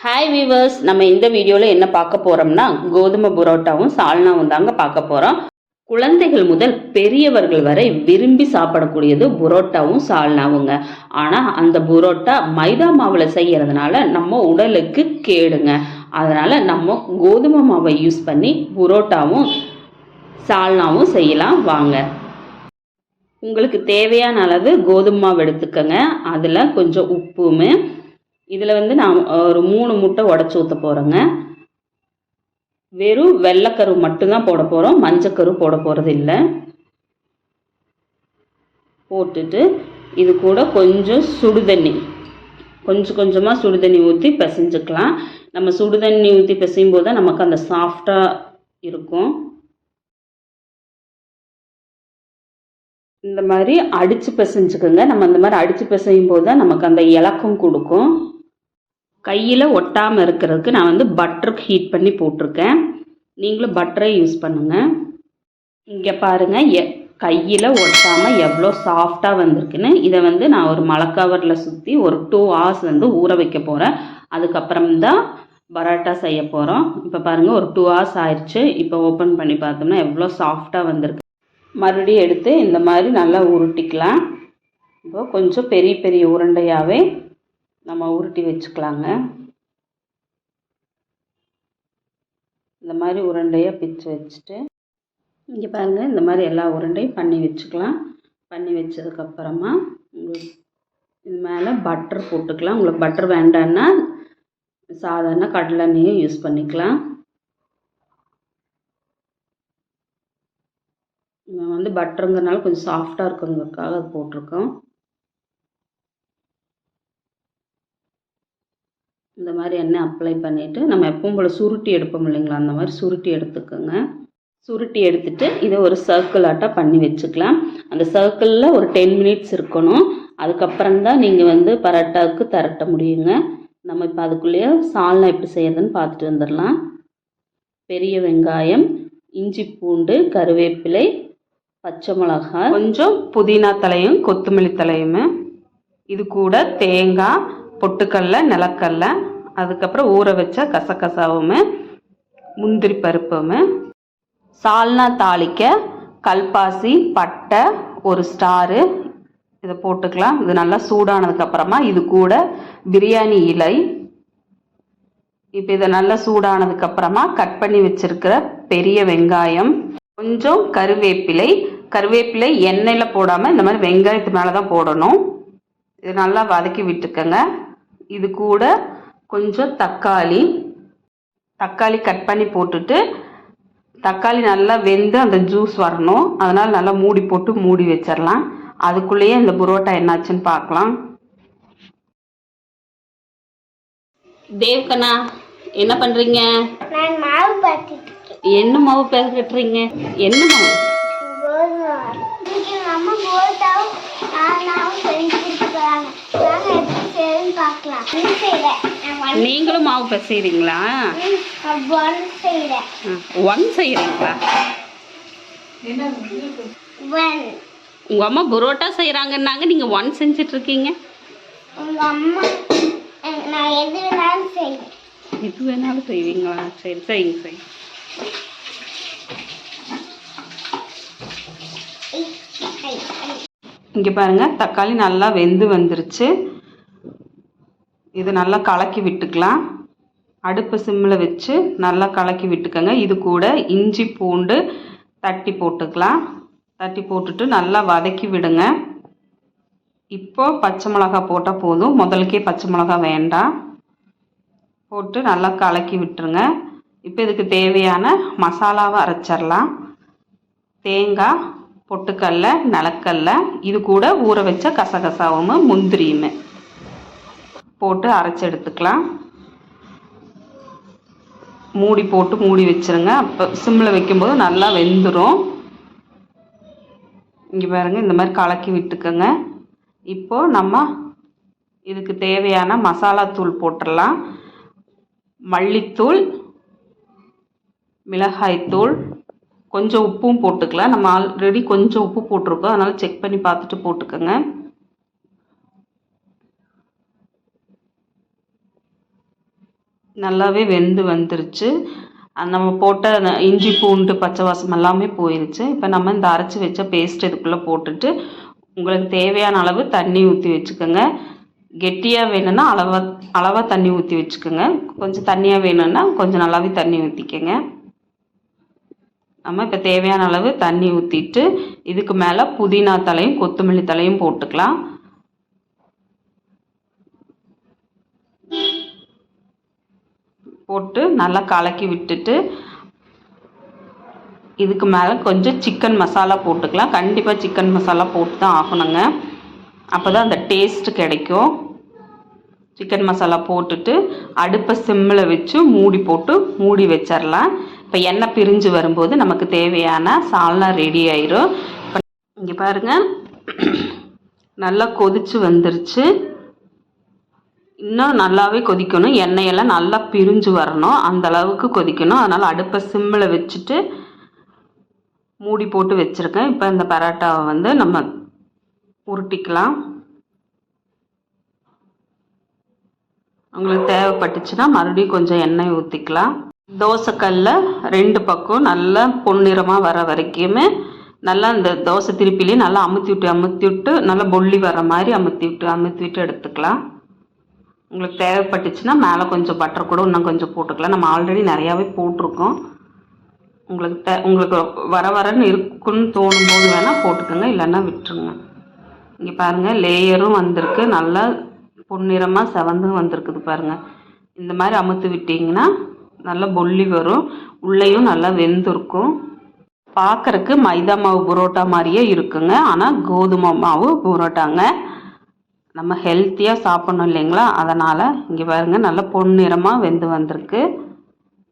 Hi viewers, நம்ம இந்த வீடியோவில் என்ன பார்க்க போகிறோம்னா கோதுமை புரோட்டாவும் சால்னாவும் தாங்க பார்க்க போகிறோம். குழந்தைகள் முதல் பெரியவர்கள் வரை விரும்பி சாப்பிடக்கூடியது புரோட்டாவும் சால்னாவுங்க. ஆனால் அந்த புரோட்டா மைதா மாவில் செய்கிறதுனால நம்ம உடலுக்கு கேடுங்க. அதனால் நம்ம கோதுமை மாவை யூஸ் பண்ணி புரோட்டாவும் சால்னாவும் செய்யலாம் வாங்க. உங்களுக்கு தேவையான அளவு கோதுமை மாவு எடுத்துக்கோங்க. அதில் கொஞ்சம் உப்புமே, இதில் நான் ஒரு 3 முட்டை உடச்சி ஊற்ற போகிறேங்க. வெறும் வெள்ளைக்கரு மட்டும்தான் போட போகிறோம், மஞ்சக்கரு போட போகிறது இல்லை. போட்டுட்டு இது கூட கொஞ்சம் சுடுதண்ணி, கொஞ்சமாக சுடுதண்ணி ஊற்றி பிசைஞ்சுக்கலாம். நம்ம சுடுதண்ணி ஊற்றி பிசையும் போது தான் நமக்கு அந்த சாஃப்டாக இருக்கும். இந்த மாதிரி அடித்து பிசைஞ்சுக்கோங்க. நம்ம இந்த மாதிரி அடித்து பிசையும் போது தான் நமக்கு அந்த இலக்கம் கொடுக்கும். கையில் ஒட்டாமல் இருக்கிறதுக்கு நான் பட்டருக்கு ஹீட் பண்ணி போட்டிருக்கேன். நீங்களும் பட்டரை யூஸ் பண்ணுங்கள். இங்கே பாருங்கள், கையில் ஒட்டாமல் எவ்வளோ சாஃப்டாக வந்திருக்குன்னு. இதை நான் ஒரு மழை கவரில் சுற்றி ஒரு 2 hours ஊற வைக்க போகிறேன். அதுக்கப்புறம் தான் பரோட்டா செய்ய போகிறோம். இப்போ பாருங்கள், ஒரு 2 hours ஆயிடுச்சு. இப்போ ஓப்பன் பண்ணி பார்த்தோம்னா எவ்வளோ சாஃப்டாக வந்திருக்கு. மறுபடியும் எடுத்து இந்த மாதிரி நல்லா உருட்டிக்கலாம். இப்போ கொஞ்சம் பெரிய பெரிய உருண்டையாகவே நம்ம உருட்டி வச்சுக்கலாங்க. இந்த மாதிரி உருண்டையாக பிச்சு வச்சுட்டு இங்கே பாருங்கள், இந்த மாதிரி எல்லா உருண்டையும் பண்ணி வச்சுக்கலாம். பண்ணி வச்சதுக்கப்புறமா உங்களுக்கு இது மேலே பட்டர் போட்டுக்கலாம். உங்களுக்கு பட்டர் வேண்டான்னா சாதாரண கடலெண்ணெயும் யூஸ் பண்ணிக்கலாம். நம்ம பட்டருங்கிறனால கொஞ்சம் சாஃப்டாக இருக்குங்கிறதுக்காக அது போட்டிருக்கோம். இந்த மாதிரி எண்ணெய் அப்ளை பண்ணிவிட்டு நம்ம எப்பவும் போல் சுருட்டி எடுப்போம் இல்லைங்களா, அந்த மாதிரி சுருட்டி எடுத்துக்கோங்க. சுருட்டி எடுத்துகிட்டு இதை ஒரு சர்க்கிள் ஆட்டாக பண்ணி வச்சுக்கலாம். அந்த சர்க்கிளில் ஒரு 10 minutes இருக்கணும். அதுக்கப்புறம்தான் நீங்கள் பரோட்டாவுக்கு திரட்ட முடியுங்க. நம்ம இப்போ அதுக்குள்ளேயே சால்னா எப்படி செய்யறதுன்னு பார்த்துட்டு வந்துடலாம். பெரிய வெங்காயம், இஞ்சி பூண்டு, கருவேப்பிலை, பச்சை மிளகாய், கொஞ்சம் புதினா தலையும் கொத்தமல்லி தலையும், இது கூட தேங்காய், பொட்டுக்கடலை, நிலக்கடலை, அதுக்கப்புறம் ஊற வச்ச கசகசாவும், முந்திரி பருப்பும், சால்னா தாளிக்க கல்பாசி, பட்டை, ஒரு ஸ்டாரு, இதை போட்டுக்கலாம். இது நல்லா சூடானதுக்கப்புறமா இது கூட பிரியாணி இலை. இப்போ இதை நல்லா சூடானதுக்கப்புறமா கட் பண்ணி வச்சிருக்கிற பெரிய வெங்காயம், கொஞ்சம் கருவேப்பிலை எண்ணெயில் போடாமல் இந்த மாதிரி வெங்காயத்து மேலே தான் போடணும். இது நல்லா வதக்கி விட்டுக்கோங்க. இது கூட கொஞ்சம் தக்காளி கட் பண்ணி போட்டுட்டு, தக்காளி நல்லா வெந்து அந்த ஜூஸ் வரணும். அதனால் நல்லா மூடி போட்டு மூடி வச்சிடலாம். அதுக்குள்ளேயே இந்த புரோட்டா என்னாச்சுன்னு பார்க்கலாம். தேவ்கண்ணா, என்ன பண்ணுறீங்க? என்ன மாவு பேசுறீங்க? என்ன மாவு? நீங்களும் மாவு பேசுறீங்களா? ஒன் செய்யறீங்களா? உங்க அம்மா புரோட்டா செய்யறாங்கன்னாங்க, நீங்க ஒன் செஞ்சுட்டு இருக்கீங்க. எது வேணாலும் செய்வீங்களா? சரி, செய்யுங்க. இங்கே பாருங்கள், தக்காளி நல்லா வெந்து வந்துருச்சு. இது நல்லா கலக்கி விட்டுக்கலாம். அடுப்பு சிம்மில் வச்சு நல்லா கலக்கி விட்டுக்கோங்க. இது கூட இஞ்சி பூண்டு தட்டி போட்டுக்கலாம். தட்டி போட்டுட்டு நல்லா வதக்கி விடுங்க. இப்போ பச்சை மிளகாய் போட்டால் போதும், முதலுக்கே பச்சை மிளகாய் வேண்டாம். போட்டு நல்லா கலக்கி விட்டுருங்க. இப்போ இதுக்கு தேவையான மசாலாவை அரைச்சிடலாம். தேங்காய், பொட்டுக்கடலை, நிலக்கடலை, இது கூட ஊற வச்ச கசகசாவும் முந்திரியுமே போட்டு அரைச்சி எடுத்துக்கலாம். மூடி போட்டு மூடி வச்சுருங்க. அப்போ சிம்மில் வைக்கும்போது நல்லா வெந்துடும். இங்கே பாருங்கள், இந்த மாதிரி கலக்கி விட்டுக்கோங்க. இப்போது நம்ம இதுக்கு தேவையான மசாலாத்தூள் போட்டுடலாம். மல்லித்தூள், மிளகாய்த்தூள், கொஞ்சம் உப்பும் போட்டுக்கலாம். நம்ம ஆல்ரெடி கொஞ்சம் உப்பு போட்டிருக்கோம், அதனால் செக் பண்ணி பார்த்துட்டு போட்டுக்கோங்க. நல்லாவே வெந்து வந்துருச்சு. நம்ம போட்ட இஞ்சி பூண்டு பச்சை வாசம் எல்லாமே போயிருச்சு. இப்போ நம்ம இந்த அரைச்சி வச்ச பேஸ்ட் இதுக்குள்ளே போட்டுட்டு உங்களுக்கு தேவையான அளவு தண்ணி ஊற்றி வச்சுக்கோங்க. கெட்டியாக வேணும்னா அளவாக தண்ணி ஊற்றி வச்சுக்கோங்க. கொஞ்சம் தண்ணியாக வேணும்னா கொஞ்சம் நல்லாவே தண்ணி ஊற்றிக்கோங்க. நம்ம இப்போ தேவையான அளவு தண்ணி ஊற்றிட்டு இதுக்கு மேலே புதினா தலையும் கொத்தமல்லி தலையும் போட்டுக்கலாம். போட்டு நல்லா கலக்கி விட்டுட்டு இதுக்கு மேலே கொஞ்சம் சிக்கன் மசாலா போட்டுக்கலாம். கண்டிப்பாக சிக்கன் மசாலா போட்டு தான் ஆகணுங்க. அப்போ தான் அந்த டேஸ்ட் கிடைக்கும். சிக்கன் மசாலா போட்டுட்டு அடுப்பை சிம்மில் வச்சு மூடி வச்சிடலாம். இப்போ எண்ணெய் பிரிஞ்சு வரும்போது நமக்கு தேவையான சால்னா ரெடி ஆயிரும். இப்போ இங்கே பாருங்கள், நல்லா கொதிச்சு வந்துருச்சு. இன்னும் நல்லாவே கொதிக்கணும். எண்ணெயெல்லாம் நல்லா பிரிஞ்சு வரணும், அந்த அளவுக்கு கொதிக்கணும். அதனால் அடுப்பை சிம்மில் வச்சுட்டு மூடி போட்டு வச்சுருக்கேன். இப்போ இந்த பரோட்டாவை வந்து நம்ம உருட்டிக்கலாம். உங்களுக்கு தேவைப்பட்டுச்சுன்னா மறுபடியும் கொஞ்சம் எண்ணெய் ஊற்றிக்கலாம். தோசைக்கல்ல 2 பக்கம் நல்லா பொன்னிறமாக வர வரைக்குமே நல்லா இந்த தோசை திருப்பிலேயே நல்லா அமுத்தி விட்டு நல்லா பொல்லி வர மாதிரி அமுத்தி விட்டு எடுத்துக்கலாம். உங்களுக்கு தேவைப்பட்டுச்சுன்னா மேலே கொஞ்சம் பட்டர் கூட இன்னும் கொஞ்சம் போட்டுக்கலாம். நம்ம ஆல்ரெடி நிறையாவே போட்டிருக்கோம். உங்களுக்கு வரன்னு இருக்குன்னு தோணும் போது வேணால் போட்டுக்கோங்க, இல்லைன்னா விட்டுருங்க. இங்கே பாருங்கள், லேயரும் வந்திருக்கு, நல்லா பொன்னிறமாக செவந்தும் வந்திருக்குது பாருங்கள். இந்த மாதிரி அமுத்து விட்டிங்கன்னா நல்லா பொல்லி வரும், உள்ளேயும் நல்லா வெந்திருக்கும். பார்க்குறக்கு மைதா மாவு புரோட்டா மாதிரியே இருக்குங்க, ஆனால் கோதுமை மாவு புரோட்டாங்க. நம்ம ஹெல்த்தியாக சாப்பிட்ணும் இல்லைங்களா, அதனால் இங்கே பாருங்கள் நல்லா பொன்னிறமாக வெந்து வந்திருக்கு.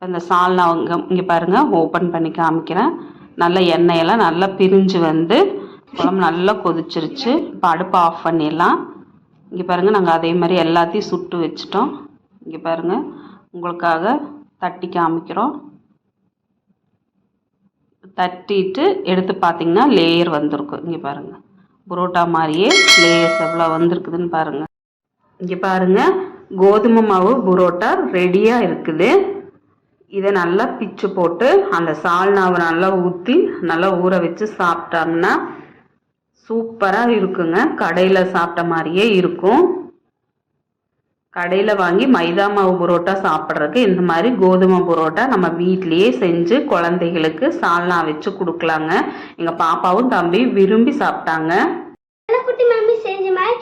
இந்த சால்னா இங்கே பாருங்கள், ஓப்பன் பண்ணி காமிக்கிறேன். நல்லா எண்ணெயெல்லாம் நல்லா பிரிஞ்சு வந்து குழம்பு நல்லா கொதிச்சிருச்சு. இப்போ அடுப்பை ஆஃப் பண்ணிடலாம். இங்கே பாருங்கள், நாங்கள் அதே மாதிரி எல்லாத்தையும் சுட்டு வச்சிட்டோம். இங்கே பாருங்கள், உங்களுக்காக தட்டி காமிக்கிறோம். தட்டிட்டு எடுத்து பார்த்திங்கன்னா லேயர் வந்திருக்கும். இங்கே பாருங்கள், புரோட்டா மாதிரியே லேயர்ஸ் எவ்வளோ வந்திருக்குதுன்னு பாருங்கள். இங்கே பாருங்கள், கோதுமை மாவு புரோட்டா ரெடியாக இருக்குது. இதை நல்லா பிச்சு போட்டு அந்த சால்னாவை நல்லா ஊற்றி நல்லா ஊற வச்சு சாப்பிட்டோம்னா சூப்பராக இருக்குங்க. கடையில் சாப்பிட்ட மாதிரியே இருக்கும். கடையில் வாங்கி மைதா மாவு புரோட்டா சாப்பிட்றதுக்கு இந்த மாதிரி கோதுமை புரோட்டா நம்ம வீட்லேயே செஞ்சு குழந்தைகளுக்கு சால்னா வச்சு கொடுக்கலாங்க. எங்கள் பாப்பாவும் தம்பி விரும்பி சாப்பிட்டாங்க. குட்டி மம்மி செஞ்ச மாதிரி